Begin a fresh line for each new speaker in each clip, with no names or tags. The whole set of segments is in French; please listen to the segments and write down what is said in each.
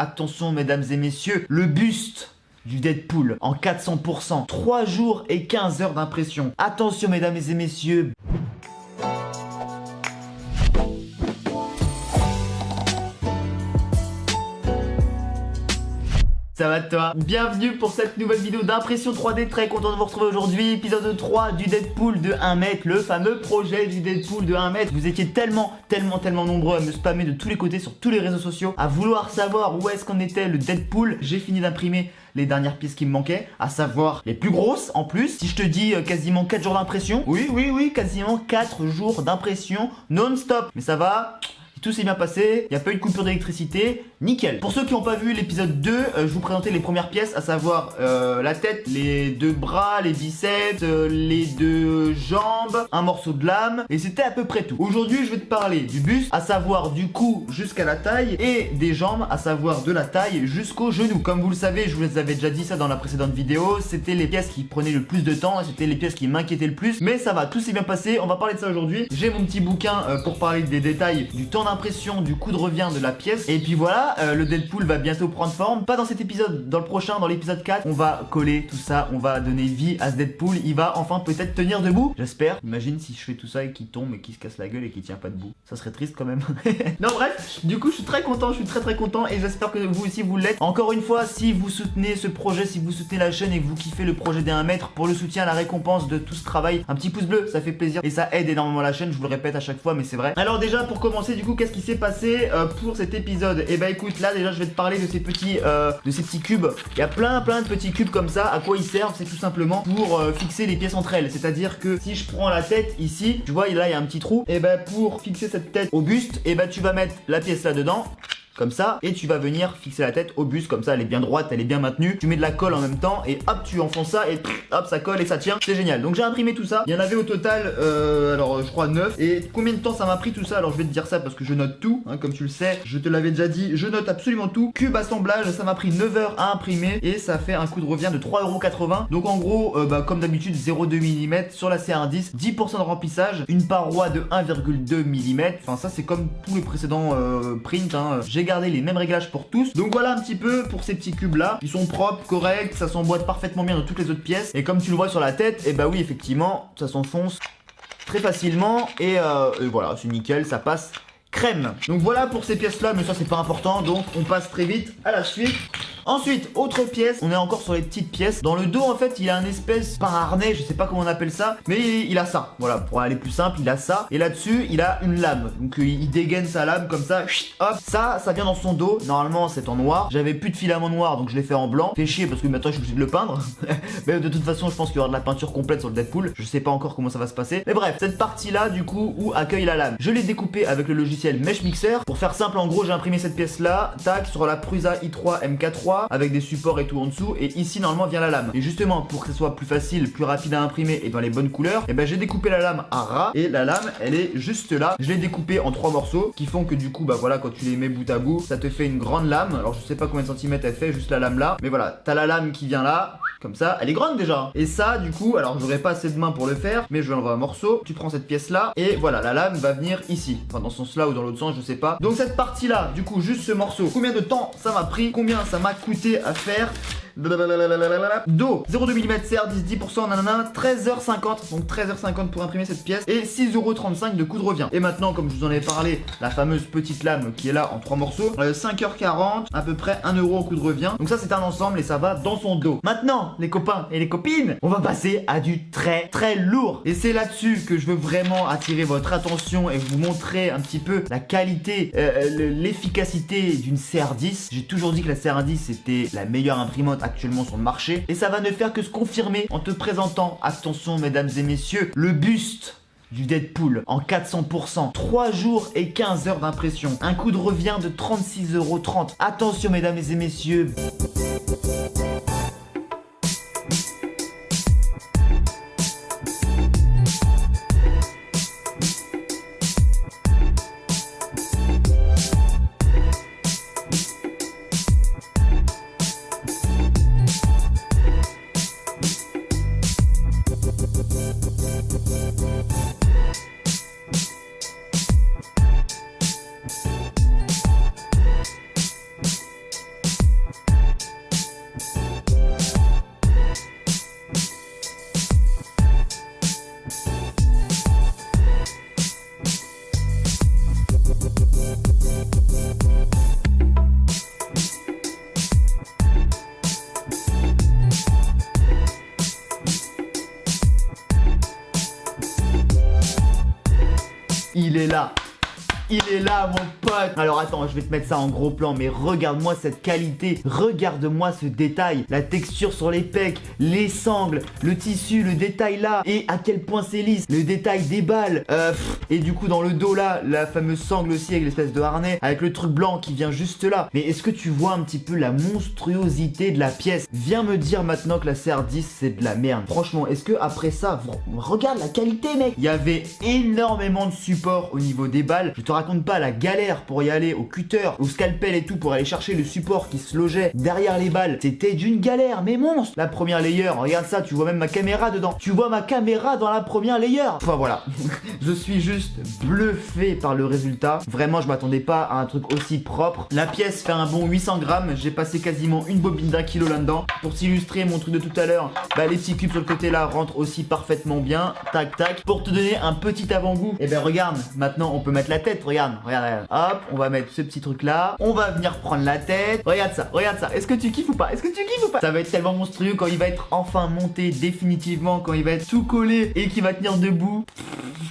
Attention mesdames et messieurs, le buste du Deadpool en 400%, 3 jours et 15 heures d'impression. Attention mesdames et messieurs. Ça va toi? Bienvenue pour cette nouvelle vidéo d'impression 3D, très content de vous retrouver aujourd'hui. Épisode 3 du Deadpool de 1 mètre, le fameux projet du Deadpool de 1 mètre. Vous étiez tellement nombreux à me spammer de tous les côtés sur tous les réseaux sociaux, à vouloir savoir où est-ce qu'en était le Deadpool. J'ai fini d'imprimer les dernières pièces qui me manquaient, à savoir les plus grosses en plus. Si je te dis quasiment 4 jours d'impression, oui, quasiment 4 jours d'impression non-stop. Mais ça va, tout s'est bien passé, il n'y a pas eu de coupure d'électricité, nickel. Pour ceux qui n'ont pas vu l'épisode 2, je vous présentais les premières pièces, à savoir la tête, les 2 bras, les biceps, les 2 jambes, un morceau de lame, et c'était à peu près tout. Aujourd'hui, je vais te parler du buste, à savoir du cou jusqu'à la taille, et des jambes, à savoir de la taille jusqu'au genou. Comme vous le savez, je vous avais déjà dit ça dans la précédente vidéo, c'était les pièces qui prenaient le plus de temps, et c'était les pièces qui m'inquiétaient le plus, mais ça va, tout s'est bien passé, on va parler de ça aujourd'hui. J'ai mon petit bouquin pour parler des détails du temps d'impression, du coût de revient de la pièce, et puis voilà. Le Deadpool va bientôt prendre forme. Pas dans cet épisode, dans le prochain, dans l'épisode 4. On va coller tout ça, on va donner vie à ce Deadpool. Il va enfin peut-être tenir debout. J'espère. Imagine si je fais tout ça et qu'il tombe et qu'il se casse la gueule et qu'il tient pas debout. Ça serait triste quand même. Non bref, du coup je suis très content, je suis très content et j'espère que vous aussi vous l'êtes. Encore une fois, si vous soutenez ce projet, si vous soutenez la chaîne et que vous kiffez le projet des 1 mètre, pour le soutien, la récompense de tout ce travail, un petit pouce bleu, ça fait plaisir et ça aide énormément la chaîne. Je vous le répète à chaque fois mais c'est vrai. Alors déjà pour commencer, du coup qu'est-ce qui s'est passé pour cet épisode? Et bah écoute, là déjà je vais te parler de ces petits cubes. Il y a plein de petits cubes comme ça. À quoi ils servent? C'est tout simplement pour fixer les pièces entre elles. C'est-à-dire que si je prends la tête ici, tu vois là il y a un petit trou, et bah pour fixer cette tête au buste, et bah tu vas mettre la pièce là dedans comme ça, et tu vas venir fixer la tête au buste, comme ça elle est bien droite, elle est bien maintenue. Tu mets de la colle en même temps et hop tu enfonces ça et hop ça colle et ça tient, c'est génial. Donc j'ai imprimé tout ça, il y en avait au total alors je crois 9. Et combien de temps ça m'a pris tout ça? Alors je vais te dire ça parce que je note tout, hein, comme tu le sais, je te l'avais déjà dit, je note absolument tout. Cube assemblage, ça m'a pris 9 heures à imprimer et ça fait un coût de revient de 3,80€. Donc en gros, comme d'habitude 0,2 mm sur la CR10, 10% de remplissage, une paroi de 1,2 mm. Enfin ça c'est comme tous les précédents prints, hein. J'ai gardé les mêmes réglages pour tous. Donc voilà un petit peu pour ces petits cubes là. Ils sont propres, corrects, ça s'emboîte parfaitement bien dans toutes les autres pièces. Et comme tu le vois sur la tête, et bah oui effectivement, ça s'enfonce très facilement. Et voilà, c'est nickel, ça passe crème. Donc voilà pour ces pièces là, mais ça c'est pas important. Donc on passe très vite à la suite. Ensuite, autre pièce, on est encore sur les petites pièces. Dans le dos, en fait, il a un espèce, pas un harnais, je sais pas comment on appelle ça, mais il a ça. Voilà, pour aller plus simple, il a ça. Et là-dessus, il a une lame. Donc, il dégaine sa lame comme ça. Hop, ça vient dans son dos. Normalement, c'est en noir. J'avais plus de filament noir, donc je l'ai fait en blanc. Fait chier parce que maintenant, je suis obligé de le peindre. Mais de toute façon, je pense qu'il y aura de la peinture complète sur le Deadpool. Je sais pas encore comment ça va se passer. Mais bref, cette partie-là, du coup, où accueille la lame, je l'ai découpée avec le logiciel Mesh Mixer. Pour faire simple, en gros, j'ai imprimé cette pièce-là, tac, sur la Prusa i3 MK3 avec des supports et tout en dessous, et ici normalement vient la lame. Et justement pour que ce soit plus facile, plus rapide à imprimer et dans les bonnes couleurs, et ben j'ai découpé la lame à ras, et la lame elle est juste là. Je l'ai découpée en 3 morceaux qui font que du coup bah voilà, quand tu les mets bout à bout, ça te fait une grande lame. Alors je sais pas combien de centimètres elle fait, juste la lame là, mais voilà, t'as la lame qui vient là, comme ça, elle est grande déjà. Et ça du coup, alors j'aurais pas assez de main pour le faire, mais je vais enlever un morceau, tu prends cette pièce là, et voilà, la lame va venir ici, enfin dans ce sens là ou dans l'autre sens, je sais pas. Donc cette partie là, du coup juste ce morceau, combien de temps ça m'a pris, combien ça m'a coûté à faire? Do 0,2 mm CR10, 10%, nanana, 13h50. Donc 13h50 pour imprimer cette pièce et 6,35€ de coût de revient. Et maintenant, comme je vous en ai parlé, la fameuse petite lame qui est là en 3 morceaux, 5h40, à peu près 1€ au coût de revient. Donc ça c'est un ensemble et ça va dans son dos. Maintenant les copains et les copines, on va passer à du très lourd. Et c'est là-dessus que je veux vraiment attirer votre attention et vous montrer un petit peu la qualité, l'efficacité d'une CR10. J'ai toujours dit que la CR10 c'était la meilleure imprimante actuellement sur le marché, et ça va ne faire que se confirmer en te présentant, attention mesdames et messieurs, le buste du Deadpool en 400%, 3 jours et 15 heures d'impression, un coût de revient de 36,30€. Attention mesdames et messieurs. Il est là mon pote. Alors attends, je vais te mettre ça en gros plan, mais regarde-moi cette qualité, regarde-moi ce détail, la texture sur les pecs, les sangles, le tissu, le détail là, et à quel point c'est lisse, le détail des balles, et du coup dans le dos là, la fameuse sangle aussi avec l'espèce de harnais, avec le truc blanc qui vient juste là. Mais est-ce que tu vois un petit peu la monstruosité de la pièce? Viens me dire maintenant que la CR10 c'est de la merde. Franchement, est-ce que après ça, regarde la qualité mec. Il y avait énormément de support au niveau des balles. Je te raconte pas la galère pour y aller au cutter, au scalpel et tout, pour aller chercher le support qui se logeait derrière les balles. C'était d'une galère, mais monstre. La première layer, regarde ça, tu vois même ma caméra dedans. Tu vois ma caméra dans la première layer. Enfin voilà, je suis juste bluffé par le résultat. Vraiment, je m'attendais pas à un truc aussi propre. La pièce fait un bon 800 grammes. J'ai passé quasiment une bobine d'1 kilo là-dedans. Pour t'illustrer mon truc de tout à l'heure, bah, les petits cubes sur le côté là rentrent aussi parfaitement bien. Tac tac. Pour te donner un petit avant-goût, et ben regarde, maintenant on peut mettre la tête. Regarde, regarde, regarde. Hop, on va mettre ce petit truc là. On va venir prendre la tête. Regarde ça, regarde ça. Est-ce que tu kiffes ou pas? Est-ce que tu kiffes ou pas? Ça va être tellement monstrueux quand il va être enfin monté définitivement, quand il va être tout collé et qu'il va tenir debout.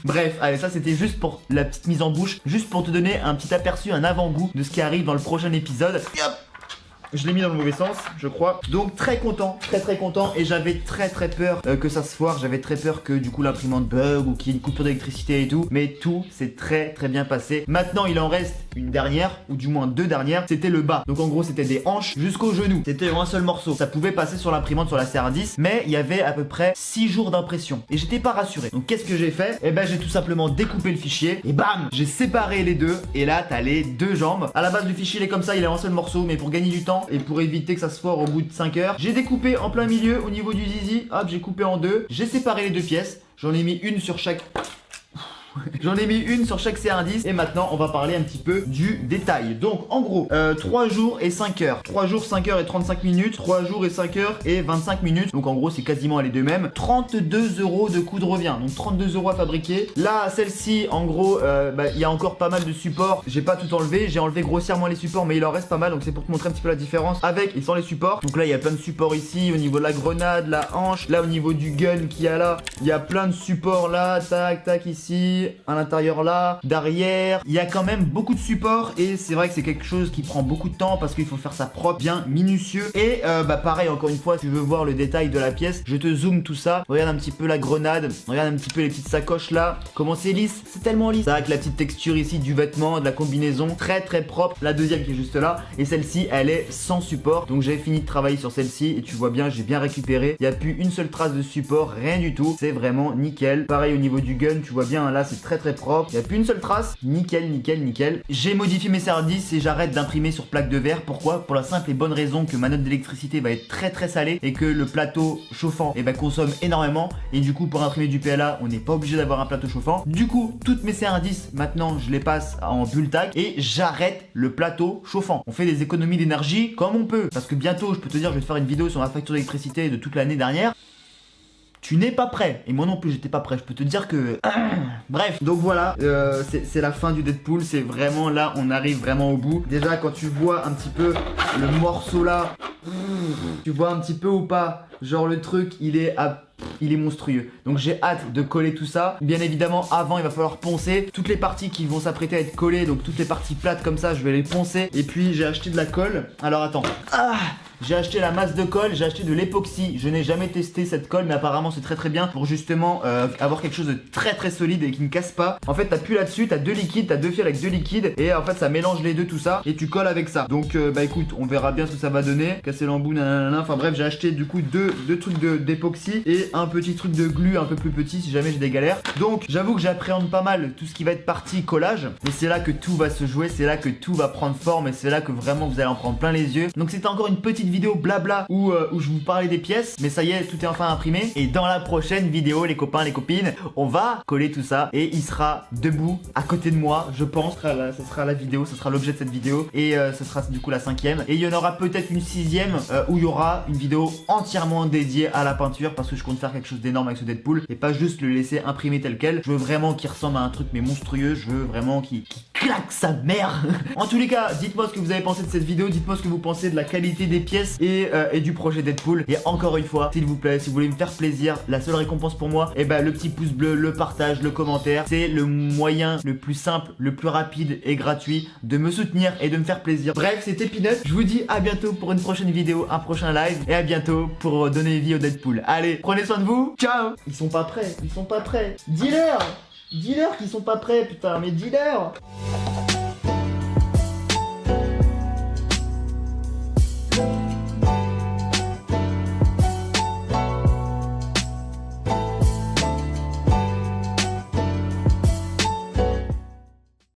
Bref, allez, ça c'était juste pour la petite mise en bouche, juste pour te donner un petit aperçu, un avant-goût de ce qui arrive dans le prochain épisode. Et hop, je l'ai mis dans le mauvais sens, je crois. Donc très content, très content. Et j'avais très peur que ça se foire. J'avais très peur que du coup l'imprimante bug ou qu'il y ait une coupure d'électricité et tout. Mais tout s'est très bien passé. Maintenant il en reste une dernière, ou du moins deux dernières. C'était le bas. Donc en gros c'était des hanches jusqu'au genou. C'était un seul morceau. Ça pouvait passer sur l'imprimante sur la CR10. Mais il y avait à peu près 6 jours d'impression. Et j'étais pas rassuré. Donc qu'est-ce que j'ai fait? Eh ben j'ai tout simplement découpé le fichier. Et bam, j'ai séparé les deux. Et là t'as les deux jambes. À la base du fichier il est comme ça, il est en un seul morceau. Mais pour gagner du temps et pour éviter que ça se foire au bout de 5 heures, j'ai découpé en plein milieu au niveau du zizi. Hop, j'ai coupé en deux. J'ai séparé les deux pièces. J'en ai mis une sur chaque. J'en ai mis une sur chaque CR10. Et maintenant on va parler un petit peu du détail. Donc en gros 3 jours et 5 heures. 3 jours 5 heures et 35 minutes. 3 jours et 5 heures et 25 minutes. Donc en gros c'est quasiment les deux mêmes. 32 € de coût de revient. Donc 32 € à fabriquer. Là celle-ci en gros il y a encore pas mal de supports. J'ai pas tout enlevé. J'ai enlevé grossièrement les supports mais il en reste pas mal. Donc c'est pour te montrer un petit peu la différence avec et sans les supports. Donc là il y a plein de supports ici. Au niveau de la grenade, la hanche. Là au niveau du gun qu'il y a là, il y a plein de supports là. Tac tac ici. À l'intérieur là, derrière, il y a quand même beaucoup de supports et c'est vrai que c'est quelque chose qui prend beaucoup de temps parce qu'il faut faire ça propre, bien minutieux. Et pareil, encore une fois, si tu veux voir le détail de la pièce, je te zoome tout ça. Regarde un petit peu la grenade, regarde un petit peu les petites sacoches là, comment c'est lisse, c'est tellement lisse. Avec la petite texture ici du vêtement, de la combinaison, très propre. La deuxième qui est juste là et celle-ci, elle est sans support. Donc j'ai fini de travailler sur celle-ci et tu vois bien, j'ai bien récupéré. Il n'y a plus une seule trace de support, rien du tout. C'est vraiment nickel. Pareil au niveau du gun, tu vois bien là, c'est très propre, il n'y a plus une seule trace, nickel. J'ai modifié mes CR10 et j'arrête d'imprimer sur plaque de verre. Pourquoi? Pour la simple et bonne raison que ma note d'électricité va être très salée et que le plateau chauffant consomme énormément et du coup pour imprimer du PLA on n'est pas obligé d'avoir un plateau chauffant. Du coup toutes mes CR10 maintenant je les passe en bulle tac et j'arrête le plateau chauffant. On fait des économies d'énergie comme on peut parce que bientôt je peux te dire je vais te faire une vidéo sur ma facture d'électricité de toute l'année dernière. Tu n'es pas prêt. Et moi non plus j'étais pas prêt. Je peux te dire que... Bref. Donc voilà. C'est la fin du Deadpool. C'est vraiment là. On arrive vraiment au bout. Déjà quand tu vois un petit peu le morceau là. Tu vois un petit peu ou pas? Genre le truc il est monstrueux. Donc j'ai hâte de coller tout ça. Bien évidemment avant il va falloir poncer toutes les parties qui vont s'apprêter à être collées. Donc toutes les parties plates comme ça je vais les poncer. Et puis j'ai acheté de la colle. Alors attends. J'ai acheté la masse de colle, j'ai acheté de l'époxy. Je n'ai jamais testé cette colle mais apparemment c'est très bien pour justement avoir quelque chose de très solide et qui ne casse pas. En fait t'appuies là-dessus, t'as deux liquides, t'as deux fils avec deux liquides et en fait ça mélange les deux tout ça et tu colles avec ça. Donc écoute, on verra bien ce que ça va donner. Casser l'embout, nanana. Enfin bref, j'ai acheté du coup deux trucs d'époxy et un petit truc de glu un peu plus petit si jamais j'ai des galères. Donc j'avoue que j'appréhende pas mal tout ce qui va être partie collage. Mais c'est là que tout va se jouer, c'est là que tout va prendre forme et c'est là que vraiment vous allez en prendre plein les yeux. Donc c'était encore une petite vidéo blabla où je vous parlais des pièces. Mais ça y est, tout est enfin imprimé. Et dans la prochaine vidéo, les copains, les copines, on va coller tout ça et il sera debout à côté de moi, je pense. Ça sera la vidéo, ça sera l'objet de cette vidéo. Et ce sera du coup la 5e. Et il y en aura peut-être une 6e où il y aura une vidéo entièrement dédiée à la peinture parce que je compte faire quelque chose d'énorme avec ce Deadpool et pas juste le laisser imprimer tel quel. Je veux vraiment qu'il ressemble à un truc mais monstrueux. Je veux vraiment qu'il claque sa mère. En tous les cas, dites-moi ce que vous avez pensé de cette vidéo. Dites-moi ce que vous pensez de la qualité des pièces. pièces et du projet Deadpool. Et encore une fois, s'il vous plaît, si vous voulez me faire plaisir, la seule récompense pour moi, et le petit pouce bleu, le partage, le commentaire, c'est le moyen le plus simple, le plus rapide et gratuit de me soutenir et de me faire plaisir. Bref, c'était Peanut. Je vous dis à bientôt pour une prochaine vidéo, un prochain live, et à bientôt pour donner vie au Deadpool. Allez, prenez soin de vous. Ciao. Ils sont pas prêts, ils sont pas prêts. Dis-leur qu'ils sont pas prêts, putain, mais dis-leur.